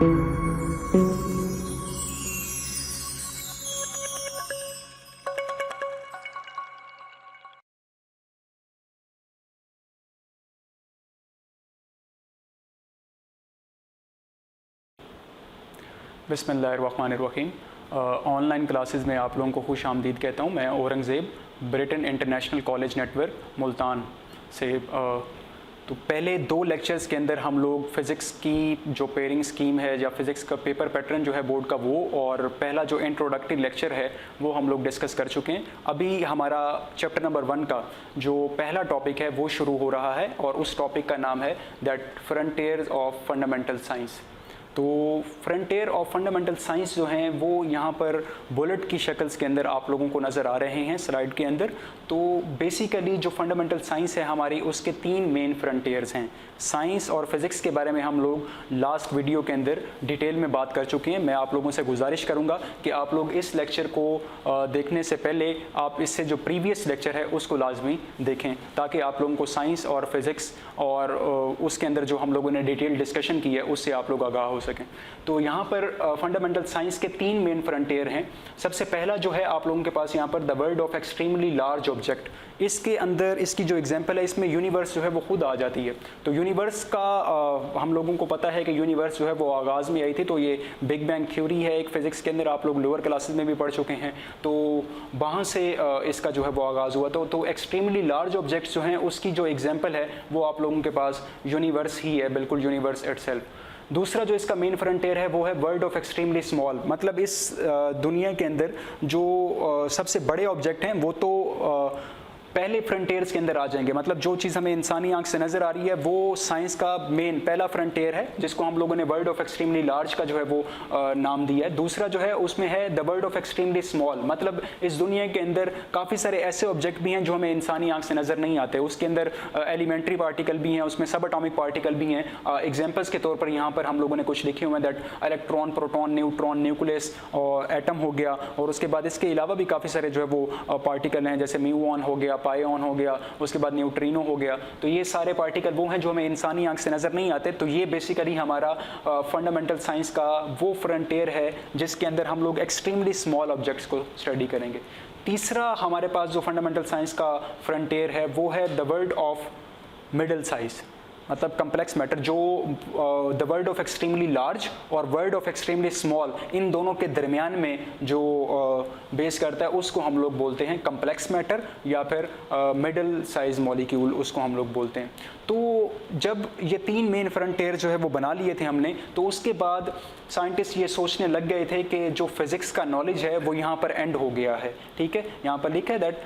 बिस्मिल्लाहिर्रहमानिर्रहीम। Online classes में आप लोगों को खुश आमदीद कहता हूँ। मैं Aurangzeb, Britain international college network Multan से। तो पहले 2 लेक्चर्स के अंदर हम लोग फ़िज़िक्स की जो पेयरिंग स्कीम है या फ़िज़िक्स का पेपर पैटर्न जो है बोर्ड का, वो और पहला जो इंट्रोडक्टरी लेक्चर है वो हम लोग डिस्कस कर चुके हैं। अभी हमारा चैप्टर नंबर 1 का जो पहला टॉपिक है वो शुरू हो रहा है और उस टॉपिक का नाम है that frontiers of fundamental science. तो फ्रंटियर ऑफ फंडामेंटल साइंस जो हैं वो यहाँ पर बुलेट की शक्ल्स के अंदर आप लोगों को नज़र आ रहे हैं स्लाइड के अंदर। तो बेसिकली जो फंडामेंटल साइंस है हमारी, उसके 3 मेन फ्रंटियर्स हैं। साइंस और फिज़िक्स के बारे में हम लोग लास्ट वीडियो के अंदर डिटेल में बात कर चुके हैं। मैं आप लोगों से गुजारिश करूँगा कि आप लोग इस लेक्चर को देखने से पहले आप इससे जो प्रीवियस लेक्चर है उसको लाजमी देखें, ताकि आप लोगों को साइंस और फिज़िक्स और उसके अंदर जो हम लोगों ने डिटेल डिस्कशन की है उससे आप लोग आगाह हो सकें। तो यहाँ पर फंडामेंटल साइंस के 3 मेन फ्रंटियर हैं। सबसे पहला जो है आप लोगों के पास यहाँ पर the world of extremely large object. इसके अंदर इसकी जो एग्जांपल है, इसमें यूनिवर्स जो है वो खुद आ जाती है। तो यूनिवर्स का हम लोगों को पता है कि यूनिवर्स जो है वो आगाज़ में आई थी। तो ये बिग बैंग थ्योरी है एक फ़िज़िक्स के अंदर, आप लोग लोअर क्लासेस में भी पढ़ चुके हैं। तो वहाँ से इसका जो है वो आगाज़ हुआ। तो एक्सट्रीमली लार्ज ऑब्जेक्ट्स जो हैं उसकी जो एग्जाम्पल है वो आप लोगों के पास यूनिवर्स ही है, बिल्कुल यूनिवर्स इटसेल्फ। दूसरा जो इसका मेन फ्रंटियर है वो है वर्ल्ड ऑफ एक्सट्रीमली स्मॉल। मतलब इस दुनिया के अंदर जो सबसे बड़े ऑब्जेक्ट हैं वो तो पहले फ्रंटियर्स के अंदर आ जाएंगे। मतलब जो चीज़ हमें इंसानी आंख से नज़र आ रही है वो साइंस का मेन पहला फ्रंटियर है, जिसको हम लोगों ने वर्ल्ड ऑफ एक्सट्रीमली लार्ज का जो है वो नाम दिया है। दूसरा जो है उसमें है the world of extremely small. मतलब इस दुनिया के अंदर काफ़ी सारे ऐसे ऑब्जेक्ट भी हैं जो हमें इंसानी आंख से नज़र नहीं आते। उसके अंदर एलिमेंट्री पार्टिकल भी हैं, उसमें सब एटॉमिक पार्टिकल भी हैं। एग्जाम्पल्स के तौर पर यहाँ पर हम लोगों ने कुछ लिखे हुए हैं, that electron, proton, neutron, nucleus और एटम हो गया। और उसके बाद इसके अलावा भी काफ़ी सारे जो है वो पार्टिकल हैं, जैसे म्यूऑन हो गया, पायोन हो गया, उसके बाद न्यूट्रिनो हो गया। तो ये सारे पार्टिकल वो हैं जो हमें इंसानी आंख से नज़र नहीं आते। तो ये बेसिकली हमारा फंडामेंटल साइंस का वो फ्रंटियर है जिसके अंदर हम लोग एक्सट्रीमली स्मॉल ऑब्जेक्ट्स को स्टडी करेंगे। तीसरा हमारे पास जो फंडामेंटल साइंस का फ्रंटियर है वो है the world of middle size, मतलब कम्प्लेक्स मैटर। जो the world of extremely large और वर्ल्ड ऑफ एक्सट्रीमली स्मॉल, इन दोनों के दरमियान में जो बेस करता है उसको हम लोग बोलते हैं कम्प्लेक्स मैटर या फिर मिडल साइज मॉलिक्यूल, उसको हम लोग बोलते हैं। तो जब ये 3 मेन फ्रंटियर जो है वो बना लिए थे हमने, तो उसके बाद साइंटिस्ट ये सोचने लग गए थे कि जो फिज़िक्स का नॉलेज है वो यहाँ पर एंड हो गया है। ठीक है, यहाँ पर लिखा है दैट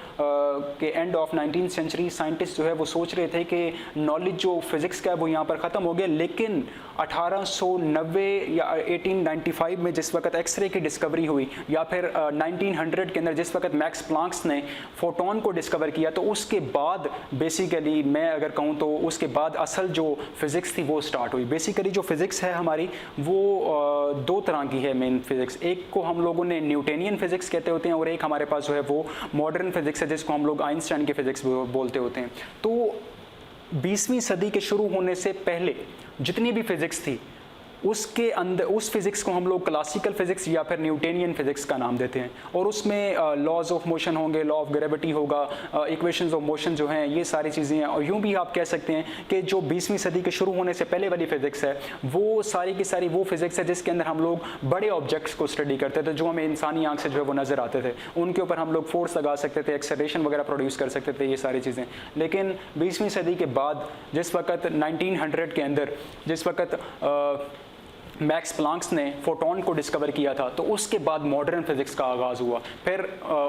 के end of 19th century scientist जो है वो सोच रहे थे कि नॉलेज जो फिज़िक्स का है वो यहाँ पर ख़त्म हो गया। लेकिन 1890 या 1895 में जिस वक्त एक्सरे की डिस्कवरी हुई, या फिर 1900 के अंदर जिस वक्त मैक्स प्लांक्स ने फोटोन को डिस्कवर किया, तो उसके बाद बेसिकली मैं अगर कहूँ तो उसके बाद असल जो फिज़िक्स थी वो स्टार्ट हुई। बेसिकली जो फिज़िक्स है हमारी वो 2 तरह की है मेन फिज़िक्स। एक को हम लोगों ने न्यूटोनियन फिज़िक्स कहते होते हैं और एक हमारे पास जो है वो मॉडर्न फिज़िक्स है जिसको हम लोग आइंस्टाइन की फिज़िक्स बोलते होते हैं। तो 20वीं सदी के शुरू होने से पहले जितनी भी फिज़िक्स थी उसके अंदर उस फिज़िक्स को हम लोग क्लासिकल फिज़िक्स या फिर न्यूटोनियन फिज़िक्स का नाम देते हैं। और उसमें लॉज ऑफ मोशन होंगे, लॉ ऑफ ग्रेविटी होगा, इक्वेशंस ऑफ मोशन जो हैं, ये सारी चीज़ें हैं। और यूँ भी आप कह सकते हैं कि जो 20वीं सदी के शुरू होने से पहले वाली फ़िज़िक्स है वो सारी की सारी वो फिज़िक्स है जिसके अंदर हम लोग बड़े ऑब्जेक्ट्स को स्टडी करते थे जो हमें इंसानी आंख से जो है वो नज़र आते थे। उनके ऊपर हम लोग फोर्स लगा सकते थे, एक्सेलरेशन वगैरह प्रोड्यूस कर सकते थे, ये सारी चीज़ें। लेकिन 20वीं सदी के बाद जिस वक्त 1900 के अंदर जिस वक्त मैक्स प्लांक्स ने फोटोन को डिस्कवर किया था, तो उसके बाद मॉडर्न फिज़िक्स का आगाज़ हुआ। फिर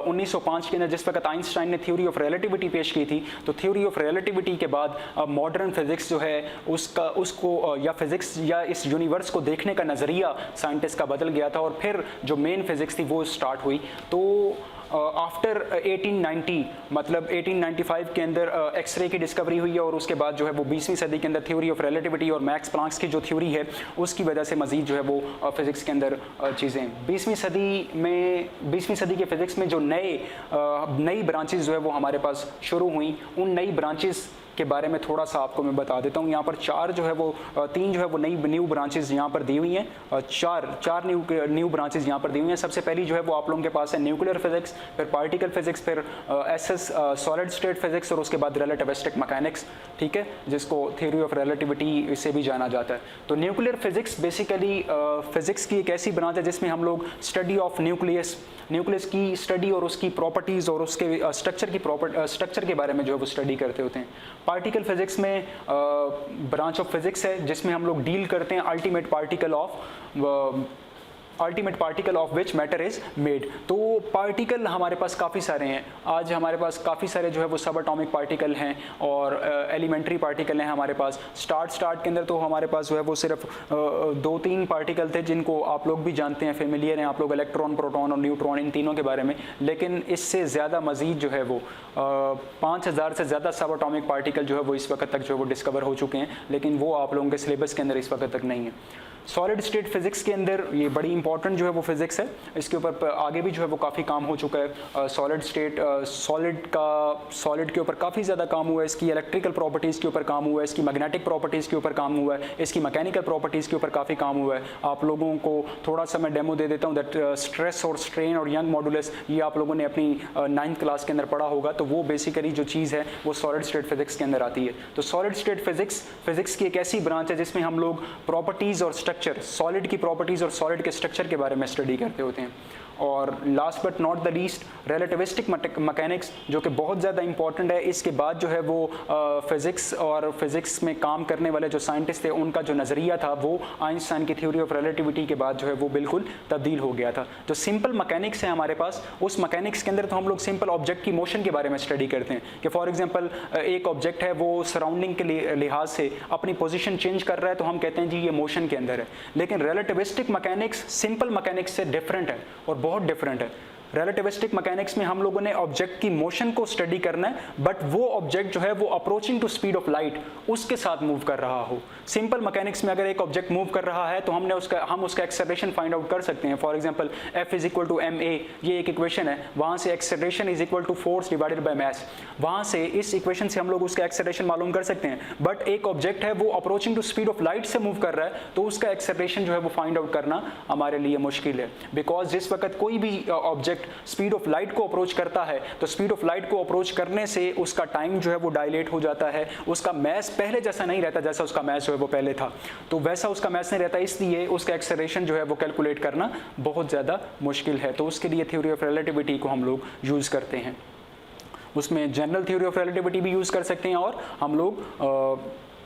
1905 के अंदर जिस वक्त आइंस्टाइन ने थ्योरी ऑफ रिलेटिविटी पेश की थी, तो थ्योरी ऑफ रिलेटिविटी के बाद मॉडर्न फिज़िक्स जो है उसको या फिज़िक्स या इस यूनिवर्स को देखने का नज़रिया साइंटिस्ट का बदल गया था। और फिर जो मेन फिज़िक्स थी वो स्टार्ट हुई। तो आफ्टर 1890 मतलब 1895 के अंदर एक्सरे की डिस्कवरी हुई है और उसके बाद जो है वो 20वीं सदी के अंदर थ्योरी ऑफ रिलेटिविटी और मैक्स प्लांक्स की जो थ्योरी है उसकी वजह से मज़ीद जो है वो फिज़िक्स के अंदर चीज़ें 20वीं सदी के फ़िज़िक्स में जो नई ब्रांचेस जो है वो हमारे पास शुरू हुई, उन नई ब्रांचेस के बारे में थोड़ा सा आपको मैं बता देता हूँ। यहाँ पर चार जो है वो तीन जो है वो न्यू ब्रांचेज यहाँ पर दी हुई हैं, चार न्यू ब्रांचेज यहाँ पर दी हुई हैं। सबसे पहली जो है वो आप लोगों के पास है न्यूक्लियर फिजिक्स, फिर पार्टिकल फिजिक्स, फिर एसएस सॉलिड स्टेट फिजिक्स और उसके बाद रिलेटिविस्टिक मैकेनिक्स, ठीक है, जिसको थ्योरी ऑफ रिलेटिविटी से भी जाना जाता है। तो न्यूक्लियर फिजिक्स बेसिकली फिजिक्स की एक ऐसी ब्रांच है जिसमें हम लोग स्टडी ऑफ न्यूक्लियस की स्टडी और उसकी प्रॉपर्टीज़ और उसके स्ट्रक्चर के बारे में जो है वो स्टडी करते होते हैं। पार्टिकल फिजिक्स में ब्रांच ऑफ फिजिक्स है जिसमें हम लोग डील करते हैं ultimate particle of which matter is made. तो पार्टिकल हमारे पास काफ़ी सारे हैं। आज हमारे पास काफ़ी सारे जो है वो सब एटॉमिक पार्टिकल हैं और एलिमेंट्री पार्टिकल हैं हमारे पास। स्टार्ट के अंदर तो हमारे पास जो है वो सिर्फ 2-3 पार्टिकल थे जिनको आप लोग भी जानते हैं, फेमिलियर हैं आप लोग, इलेक्ट्रॉन, प्रोटॉन और न्यूट्रॉन, इन तीनों के बारे में। लेकिन इससे ज़्यादा मजीद जो है वो 5000 से ज़्यादा सब एटॉमिक पार्टिकल जो है वो इस वक्त तक जो है वो डिस्कवर हो चुके हैं, लेकिन वो आप लोगों के सिलेबस के अंदर इस वक्त तक नहीं है। सॉलिड स्टेट फिजिक्स के अंदर ये बड़ी इंपॉर्टेंट जो है वो फिजिक्स है, इसके ऊपर आगे भी जो है वो काफ़ी काम हो चुका है। सॉलिड के ऊपर काफ़ी ज़्यादा काम हुआ है, इसकी इलेक्ट्रिकल प्रॉपर्टीज़ के ऊपर काम हुआ है, इसकी मैग्नेटिक प्रॉपर्टीज़ के ऊपर काम हुआ है, इसकी मैकेनिकल प्रॉपर्टीज़ के ऊपर काफ़ी काम हुआ है। आप लोगों को थोड़ा सा मैं डेमो दे देता हूँ। दैट स्ट्रेस और स्ट्रेन और यंग मॉडुलस, ये आप लोगों ने अपनी 9th क्लास के अंदर पढ़ा होगा। तो वो बेसिकली जो चीज़ है वो सॉलिड स्टेट फिजिक्स के अंदर आती है। तो सॉलिड स्टेट फिजिक्स की एक ऐसी ब्रांच है जिसमें हम लोग प्रॉपर्टीज़ और सॉलिड की प्रॉपर्टीज और सॉलिड के स्ट्रक्चर के बारे में स्टडी करते होते हैं। और last but not the least relativistic mechanics, जो कि बहुत ज़्यादा इंपॉर्टेंट है। इसके बाद जो है वो फिजिक्स में काम करने वाले जो साइंटिस्ट थे उनका जो नज़रिया था वो आइंस्टाइन की थ्योरी ऑफ रिलेटिविटी के बाद जो है वो बिल्कुल तब्दील हो गया था। जो सिंपल मैकेनिक्स है हमारे पास, उस मैकेनिक्स के अंदर तो हम लोग सिंपल ऑब्जेक्ट की मोशन के बारे में स्टडी करते हैं कि फॉर एग्जांपल एक ऑब्जेक्ट है वो सराउंडिंग के लिहाज से अपनी पोजीशन चेंज कर रहा है, तो हम कहते हैं जी ये मोशन के अंदर है। लेकिन रिलेटिविस्टिक मैकेनिक्स सिंपल मैकेनिक्स से डिफरेंट है और बहुत डिफरेंट है। रिलेटिविस्टिक मैकेनिक्स में हम लोगों ने ऑब्जेक्ट की मोशन को स्टडी करना है, बट वो ऑब्जेक्ट जो है वो approaching to speed of light उसके साथ मूव कर रहा हो। सिंपल मैकेनिक्स में अगर एक ऑब्जेक्ट मूव कर रहा है तो हम उसका एक्सेलरेशन फाइंड आउट कर सकते हैं। For example F is equal to ma, ये एक इक्वेशन है, वहां से acceleration is equal to force divided by mass, वहां से इस इक्वेशन से हम लोग उसका एक्सेलरेशन मालूम कर सकते हैं। बट एक ऑब्जेक्ट है वो approaching to speed of light से मूव कर रहा है, तो उसका एक्सेलरेशन जो है वो फाइंड आउट करना हमारे लिए मुश्किल है। बिकॉज जिस वक्त कोई भी ऑब्जेक्ट स्पीड ऑफ लाइट को अप्रोच करता है तो स्पीड ऑफ लाइट को अप्रोच करने से उसका टाइम जो है वो डायलेट हो जाता है, उसका मैस पहले जैसा नहीं रहता जैसा उसका मैस जो है वो पहले था, तो वैसा उसका मैस नहीं रहता, इसलिए उसका एक्सेलरेशन जो है वो कैलकुलेट करना बहुत ज़्यादा मुश्किल है। तो उसके लिए थ्योरी ऑफ रिलेटिविटी को हम लोग यूज़ करते हैं। उसमें जनरल थ्योरी ऑफ रिलेटिविटी भी यूज़ कर सकते हैं और हम लोग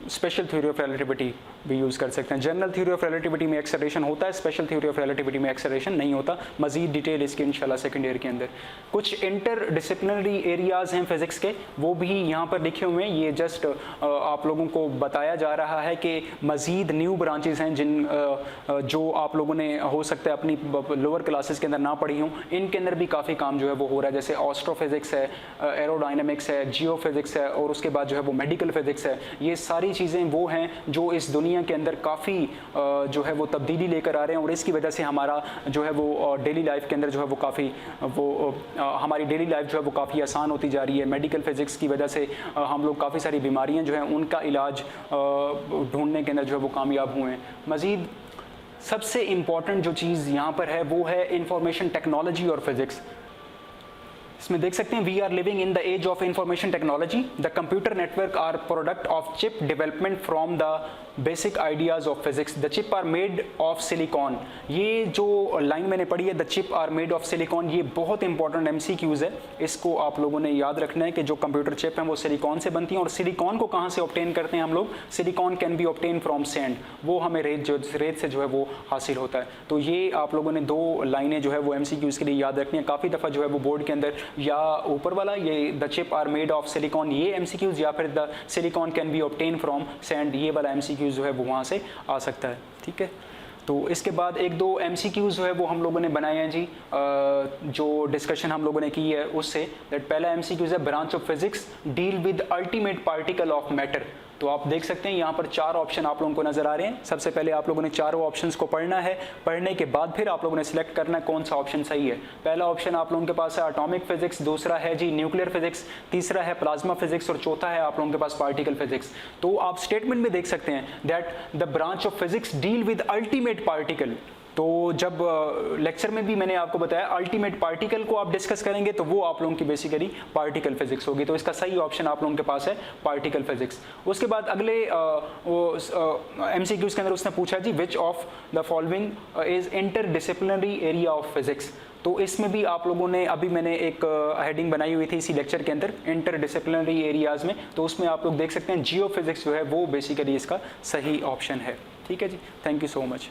स्पेशल थ्योरी ऑफ रिलेटिविटी भी यूज़ कर सकते हैं। जनरल थ्योरी ऑफ रिलेटिविटी में एक्सेलरेशन होता है, स्पेशल थ्योरी ऑफ रिलेटिविटी में एक्सेलरेशन नहीं होता। मजीद डिटेल इसके इंशाल्लाह सेकंड ईयर के अंदर। कुछ इंटर डिसिप्लिनरी एरियाज़ हैं फिज़िक्स के, वो भी यहाँ पर लिखे हुए हैं। ये जस्ट आप लोगों को बताया जा रहा है कि मज़ीद न्यू ब्रांचेज़ हैं जो आप लोगों ने हो सकता है अपनी लोअर क्लासेस के अंदर ना पढ़ी हों, इनके अंदर भी काफ़ी काम जो है वो हो रहा है। जैसे एस्ट्रोफिज़िक्स है, एरोडायनेमिक्स है, जियोफिज़िक्स है और उसके बाद जो है वो मेडिकल फिज़िक्स है। ये सारी चीज़ें वो हैं जो इस दुनिया के अंदर काफ़ी जो है वो तब्दीली लेकर आ रहे हैं और इसकी वजह से हमारा जो है वो डेली लाइफ के अंदर जो है वो काफ़ी हमारी डेली लाइफ जो है वो काफ़ी आसान होती जा रही है। मेडिकल फिज़िक्स की वजह से हम लोग काफ़ी सारी बीमारियां जो हैं उनका इलाज ढूंढने के अंदर जो है वो कामयाब हुए हैं। मज़ीद सबसे इम्पॉर्टेंट जो चीज़ यहाँ पर है वो है इंफॉर्मेशन टेक्नोलॉजी और फिज़िक्स। इसमें देख सकते हैं we are living in the age of information technology, the computer network are product of chip development from the basic ideas of physics, the chip are made of silicon. ये जो line मैंने पढ़ी है the chip are made of silicon, ये बहुत important MCQs है। इसको आप लोगों ने याद रखना है कि जो कंप्यूटर चिप हैं वो सिलिकॉन से बनती हैं और सिलिकॉन को कहाँ से ऑब्टेन करते हैं हम लोग? Silicon can be obtain from sand, वो हमें रेत से जो है वो हासिल होता है। तो ये आप लोगों ने 2 लाइनें जो है वो MCQs के लिए याद रखनी है। काफ़ी दफ़ा जो है वो बोर्ड के अंदर या ऊपर वाला ये the chip are made of silicon ये MCQs या फिर the silicon can be obtain from sand ये वाला MCQs जो है वो वहाँ से आ सकता है। ठीक है, तो इसके बाद 1-2 MCQs जो है वो हम लोगों ने बनाए हैं जी, जो डिस्कशन हम लोगों ने की है उससे। दैट पहला MCQs है branch of physics deal with ultimate particle of matter. तो आप देख सकते हैं यहाँ पर 4 ऑप्शन आप लोगों को नजर आ रहे हैं। सबसे पहले आप लोगों ने चारों ऑप्शंस को पढ़ना है, पढ़ने के बाद फिर आप लोगों ने सिलेक्ट करना है कौन सा ऑप्शन सही है। पहला ऑप्शन आप लोगों के पास है एटॉमिक फिजिक्स, दूसरा है जी न्यूक्लियर फिजिक्स, तीसरा है प्लाज्मा फिजिक्स और चौथा है आप लोगों के पास पार्टिकल फिजिक्स। तो आप स्टेटमेंट में देख सकते हैं that the branch of physics deal with ultimate particle. तो जब लेक्चर में भी मैंने आपको बताया अल्टीमेट पार्टिकल को आप डिस्कस करेंगे तो वो आप लोगों की बेसिकली पार्टिकल फिजिक्स होगी। तो इसका सही ऑप्शन आप लोगों के पास है पार्टिकल फिजिक्स। उसके बाद अगले MCQs के अंदर उसने पूछा जी which of the following is interdisciplinary area of physics. तो इसमें भी आप लोगों ने अभी मैंने एक हेडिंग बनाई हुई थी इसी लेक्चर के अंदर इंटरडिसिप्लिनरी एरियाज में, तो उसमें आप लोग देख सकते हैं जियो फिजिक्स जो है वो बेसिकली इसका सही ऑप्शन है। ठीक है जी, थैंक यू सो मच।